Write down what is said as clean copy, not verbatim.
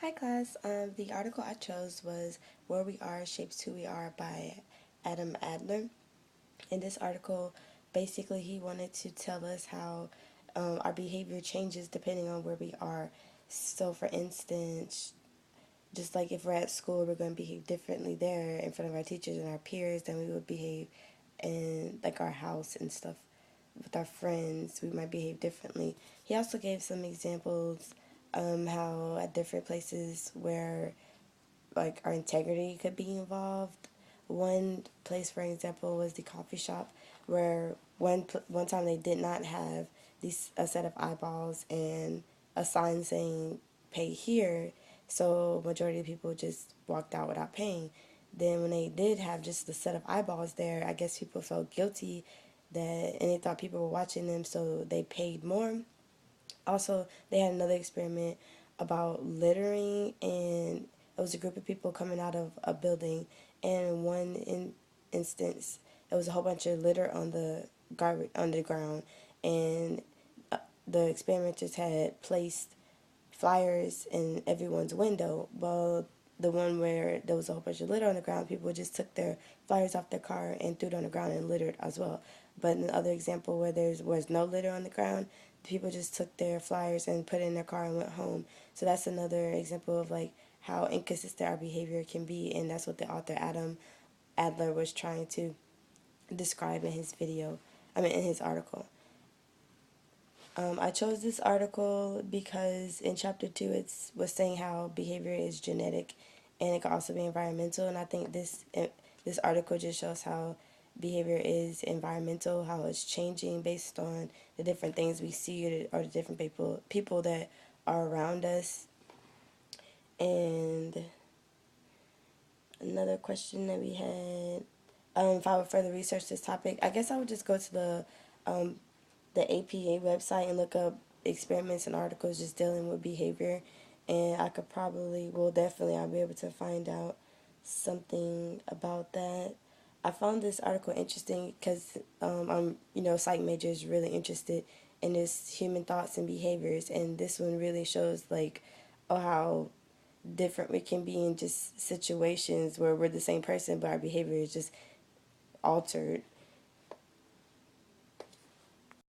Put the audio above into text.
Hi class. The article I chose was "Where We Are Shapes Who We Are" by Adam Adler. In this article, basically he wanted to tell us how our behavior changes depending on where we are. So, for instance, just like if we're at school, we're going to behave differently there in front of our teachers and our peers than we would behave in like our house and stuff. With our friends, we might behave differently. He also gave some examples how at different places where like our integrity could be involved. One place, for example, was the coffee shop, where one time they did not have a set of eyeballs and a sign saying "Pay here," so majority of people just walked out without paying. Then when they did have just the set of eyeballs there, I guess people felt guilty and they thought people were watching them, so they paid more. Also, they had another experiment about littering, and it was a group of people coming out of a building, and in instance, it was a whole bunch of litter on the garbage on the ground, and the experimenters had placed flyers in everyone's window. Well, the one where there was a whole bunch of litter on the ground, people just took their flyers off their car and threw it on the ground and littered as well. But in the other example where there was no litter on the ground, people just took their flyers and put it in their car and went home. So that's another example of like how inconsistent our behavior can be, and that's what the author Adam Adler was trying to describe in his in his article. I chose this article because in chapter 2 it was saying how behavior is genetic and it can also be environmental, and I think this article just shows how behavior is environmental, how it's changing based on the different things we see or the different people that are around us. And another question that we had, if I would further research this topic, I guess I would just go to um, the APA website and look up experiments and articles just dealing with behavior, and I could probably, well, definitely, I'll be able to find out something about that. I found this article interesting because I'm, psych major is really interested in this human thoughts and behaviors, and this one really shows like, oh, how different we can be in just situations where we're the same person, but our behavior is just altered.